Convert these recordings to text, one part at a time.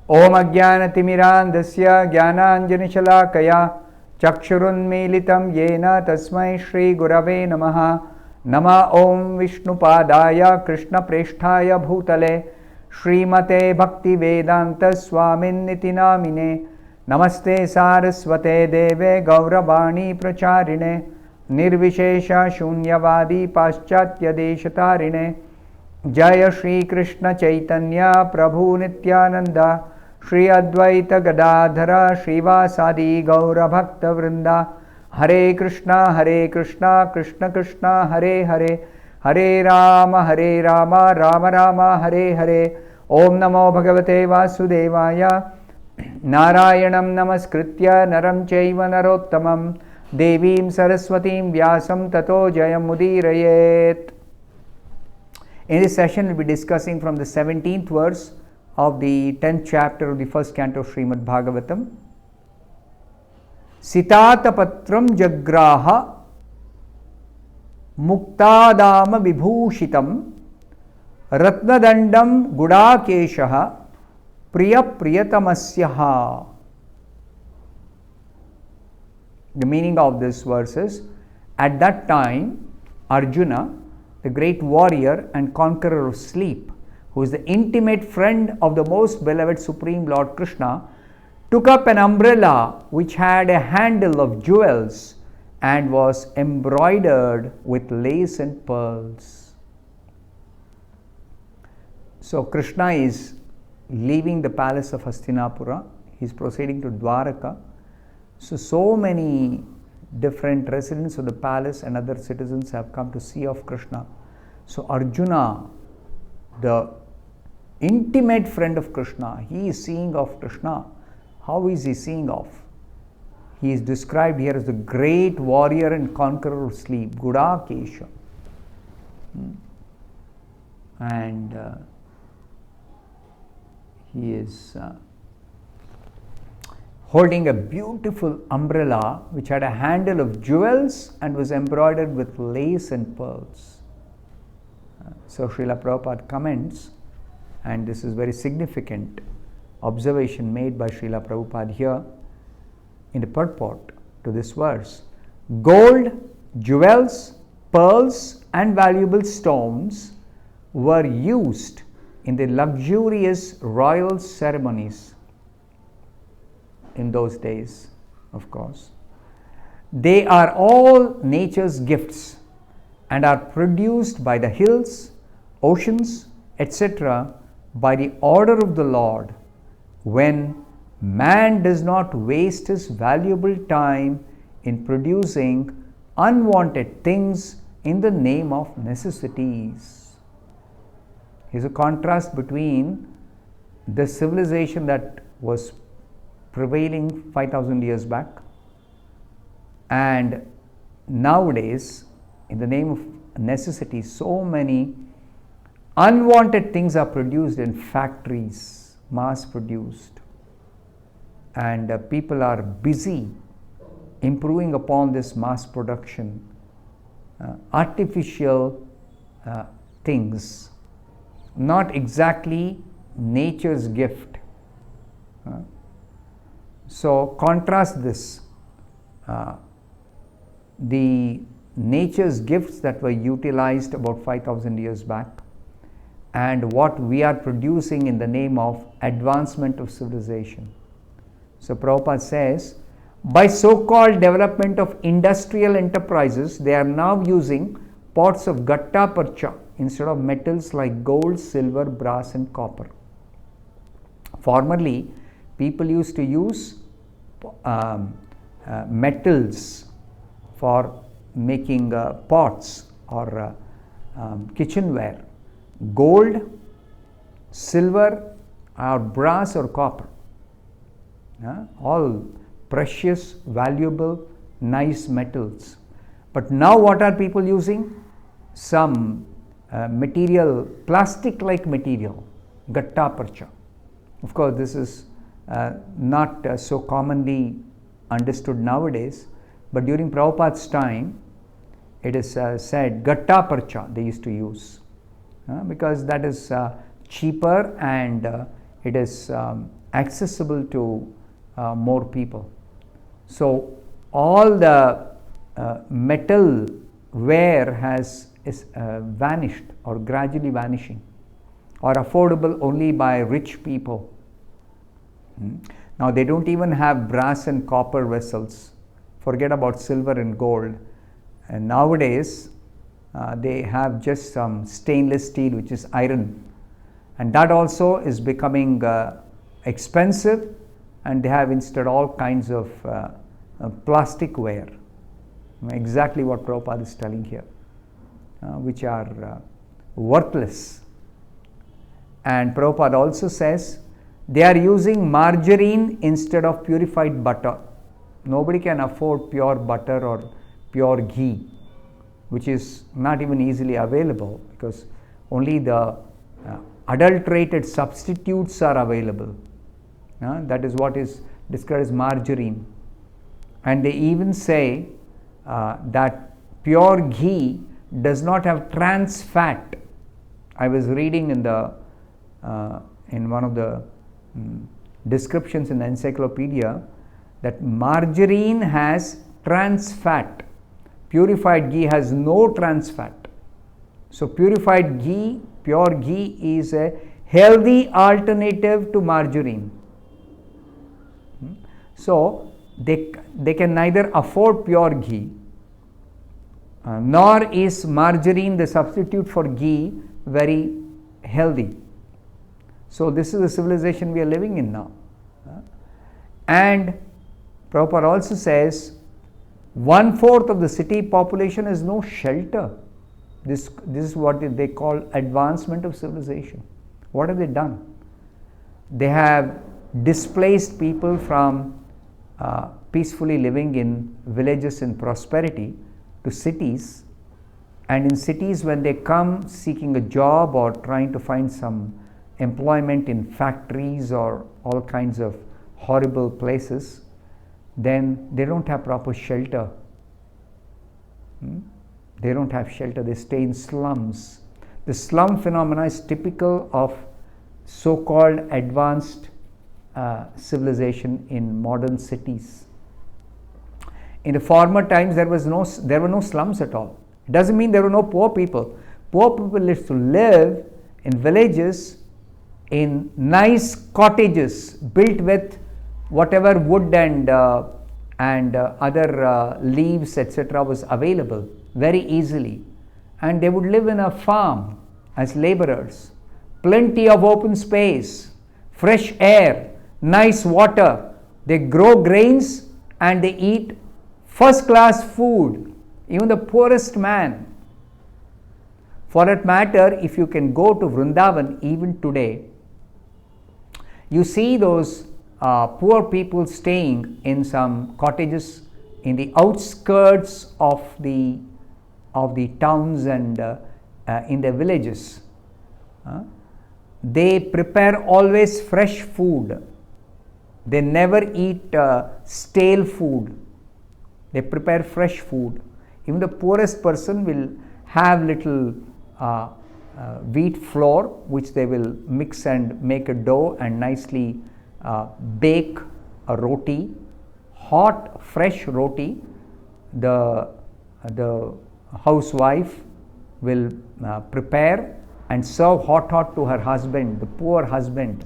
Om Ajnanatimirandasya Jnananjanashalakaya Chakshurunmilitam Yena Tasmai Shri Gurave Namaha. Nama Om Vishnupadaya Krishna Presthaya Bhutale Srimate Bhaktivedanta Swamin Niti Namine. Namaste Saraswate Deve Gauravani Pracharine Nirvishesha Shunyavadi Paschatya Deshatarine. Jaya Shri Krishna Chaitanya Prabhu Nityananda Shri Advaita Gadadhara Srivasadi Gaura Bhakta Vrinda. Hare Krishna Krishna Krishna Hare Hare Hare Rama Rama Rama Hare Hare. Om Namo Bhagavate Vasudevaya. Narayanam Namaskritya Naram Chaiva Narottamam Devim Saraswatim Vyasam Tato Jayam Mudirayet. In this session, we will be discussing from the 17th verse of the 10th chapter of the first canto of Srimad Bhagavatam. Sitata Patram Jagraha Muktadama Vibhushitam Ratnadandam Gudakeshaha Priya Priyatamasyaha. The meaning of this verse is, at that time, Arjuna, the great warrior and conqueror of sleep, who is the intimate friend of the most beloved Supreme Lord Krishna, took up an umbrella which had a handle of jewels and was embroidered with lace and pearls. So Krishna is leaving the palace of Hastinapura. He is proceeding to Dwaraka. So many different residents of the palace and other citizens have come to see of Krishna. So Arjuna, the intimate friend of Krishna, he is seeing of Krishna. How is he seeing of? He is described here as the great warrior and conqueror of sleep, Gudakesha. And he is holding a beautiful umbrella which had a handle of jewels and was embroidered with lace and pearls. So Srila Prabhupada comments, and this is very significant observation made by Srila Prabhupada here in the purport to this verse. Gold, jewels, pearls and valuable stones were used in the luxurious royal ceremonies in those days, of course. They are all nature's gifts and are produced by the hills, oceans, etc. by the order of the Lord, when man does not waste his valuable time in producing unwanted things in the name of necessities. Here's a contrast between the civilization that was prevailing 5,000 years back and nowadays, in the name of necessity, so many unwanted things are produced in factories, mass produced, and people are busy improving upon this mass production, artificial things, not exactly nature's gift. So contrast this, the nature's gifts that were utilized about 5,000 years back and what we are producing in the name of advancement of civilization. So Prabhupada says, by so-called development of industrial enterprises, they are now using pots of gatta parcha instead of metals like gold, silver, brass and copper. Formerly, people used to use metals for making pots or kitchenware, gold, silver or brass or copper, all precious, valuable, nice metals. But now what are people using? Some material, plastic-like material, gatta parcha. Of course, this is not so commonly understood nowadays, but during Prabhupada's time, it is said gatta parcha they used to use because that is cheaper and it is accessible to more people. So all the metal ware is vanished or gradually vanishing, or affordable only by rich people. Now they don't even have brass and copper vessels. Forget about silver and gold. And nowadays they have just some stainless steel, which is iron, and that also is becoming expensive, and they have instead all kinds of plastic ware, exactly what Prabhupada is telling here, which are worthless. And Prabhupada also says they are using margarine instead of purified butter. Nobody can afford pure butter or pure ghee, which is not even easily available, because only the adulterated substitutes are available. That is what is described as margarine. And they even say that pure ghee does not have trans fat. I was reading in one of the descriptions in the encyclopedia that margarine has trans fat. Purified ghee has no trans fat. So purified ghee, pure ghee, is a healthy alternative to margarine. So they can neither afford pure ghee, nor is margarine, the substitute for ghee, very healthy. So this is the civilization we are living in now. And Prabhupada also says 1/4 of the city population has no shelter. This is what they call advancement of civilization. What have they done? They have displaced people from peacefully living in villages in prosperity to cities, and in cities, when they come seeking a job or trying to find some employment in factories or all kinds of horrible places, then they don't have proper shelter. They don't have shelter, they stay in slums. The slum phenomena is typical of so-called advanced civilization in modern cities. In the former times, there were no slums at all. It doesn't mean there were no poor people. Poor people used to live in villages in nice cottages built with whatever wood and other leaves, etc., was available very easily, and they would live in a farm as laborers. Plenty of open space, fresh air, nice water. They grow grains and they eat first class food, even the poorest man. For that matter, if you can go to Vrindavan even today, you see those poor people staying in some cottages in the outskirts of the towns and in the villages. They prepare always fresh food. They never eat stale food. They prepare fresh food. Even the poorest person will have little wheat flour, which they will mix and make a dough and nicely bake a roti, hot fresh roti. The housewife will prepare and serve hot to her husband, the poor husband.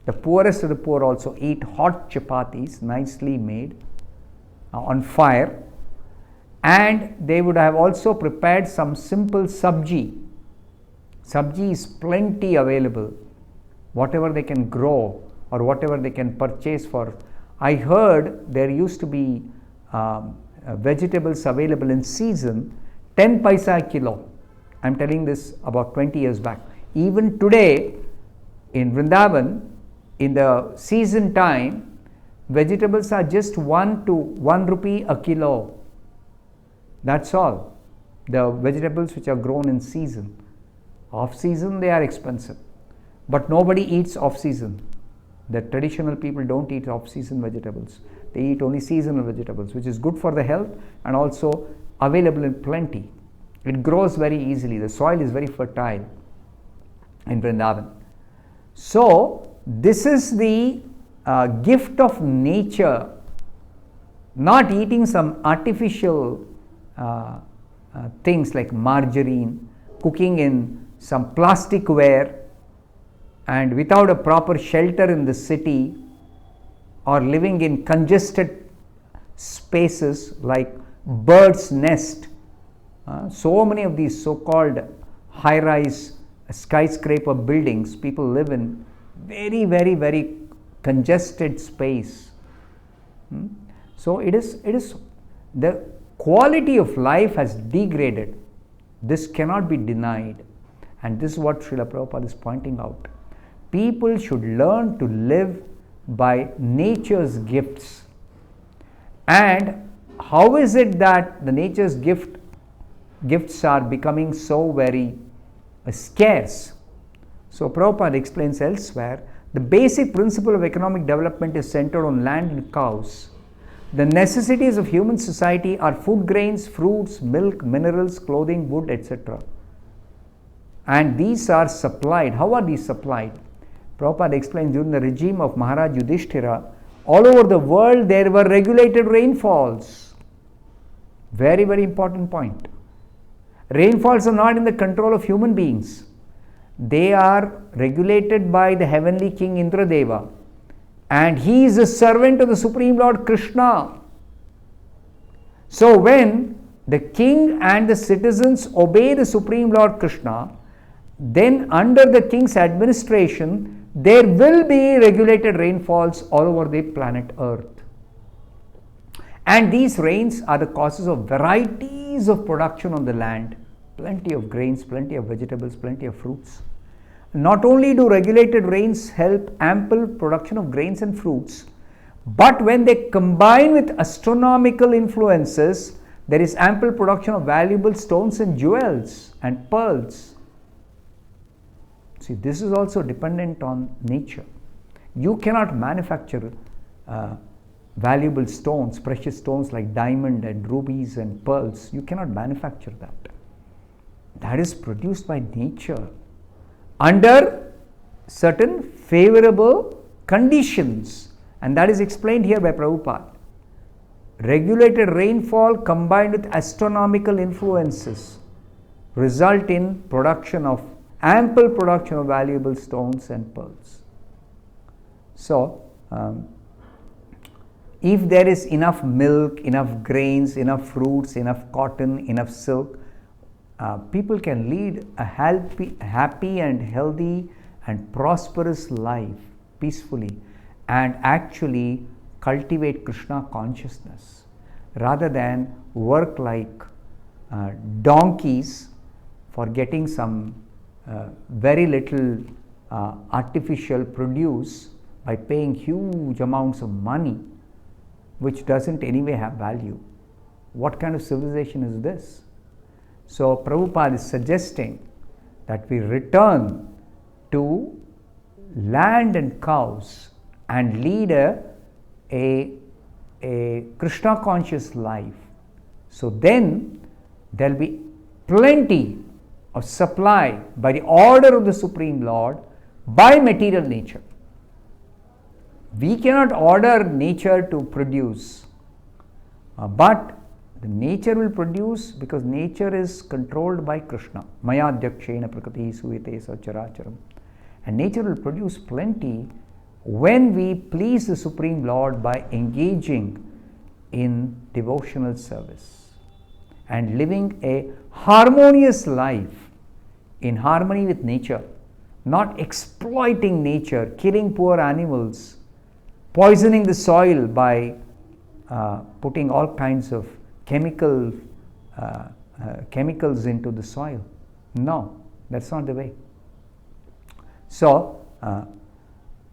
The poorest of the poor also eat hot chapatis, nicely made on fire, and they would have also prepared some simple sabji. Sabji is plenty available, whatever they can grow or whatever they can purchase for. I heard there used to be vegetables available in season, 10 paisa a kilo. I am telling this about 20 years back. Even today in Vrindavan, in the season time, vegetables are just 1 rupee a kilo. That's all. The vegetables which are grown in season. Off season they are expensive, but nobody eats off season. The traditional people don't eat off season vegetables. They eat only seasonal vegetables, which is good for the health and also available in plenty. It grows very easily. The soil is very fertile in Vrindavan. So this is the gift of nature, not eating some artificial things like margarine, cooking in some plasticware, and without a proper shelter in the city, or living in congested spaces like bird's nest. So many of these so-called high-rise skyscraper buildings, people live in very, very, very congested space. So it is the quality of life has degraded. This cannot be denied, and this is what Srila Prabhupada is pointing out. People should learn to live by nature's gifts. And how is it that the nature's gifts are becoming so very scarce? So Prabhupada explains elsewhere, the basic principle of economic development is centered on land and cows. The necessities of human society are food grains, fruits, milk, minerals, clothing, wood, etc. And these are supplied. How are these supplied? Prabhupada explains, during the regime of Maharaj Yudhishthira, all over the world there were regulated rainfalls. Very, very important point. Rainfalls are not in the control of human beings. They are regulated by the heavenly king Indradeva, and he is a servant of the Supreme Lord Krishna. So when the king and the citizens obey the Supreme Lord Krishna, then under the king's administration there will be regulated rainfalls all over the planet Earth. And these rains are the causes of varieties of production on the land. Plenty of grains, plenty of vegetables, plenty of fruits. Not only do regulated rains help ample production of grains and fruits, but when they combine with astronomical influences, there is ample production of valuable stones and jewels and pearls. See, this is also dependent on nature. You cannot manufacture valuable stones, precious stones like diamond and rubies and pearls. You cannot manufacture that. That is produced by nature under certain favorable conditions, and that is explained here by Prabhupada. Regulated rainfall combined with astronomical influences result in ample production of valuable stones and pearls. So, if there is enough milk, enough grains, enough fruits, enough cotton, enough silk, people can lead a happy and healthy and prosperous life peacefully, and actually cultivate Krishna consciousness rather than work like donkeys for getting some very little artificial produce by paying huge amounts of money, which doesn't anyway have value. What kind of civilization is this? So Prabhupada is suggesting that we return to land and cows and lead a Krishna conscious life. So then there will be plenty of supply by the order of the Supreme Lord by material nature. We cannot order nature to produce, but the nature will produce because nature is controlled by Krishna. Maya Dhyakshena Prakriti Suyate Sacharacharam. And nature will produce plenty when we please the Supreme Lord by engaging in devotional service and living a harmonious life in harmony with nature, not exploiting nature, killing poor animals, poisoning the soil by putting all kinds of chemicals into the soil. No, that's not the way. So,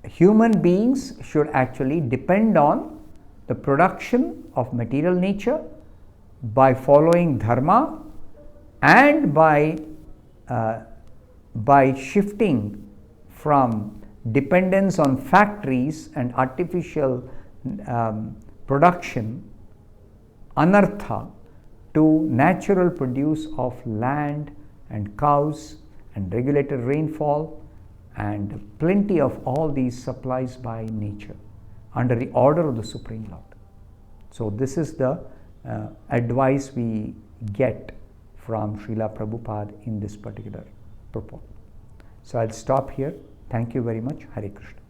human beings should actually depend on the production of material nature by following dharma and by shifting from dependence on factories and artificial production, anartha, to natural produce of land and cows and regulated rainfall and plenty of all these supplies by nature under the order of the Supreme Lord. So this is the advice we get from Srila Prabhupada in this particular purport. So I'll stop here. Thank you very much. Hare Krishna.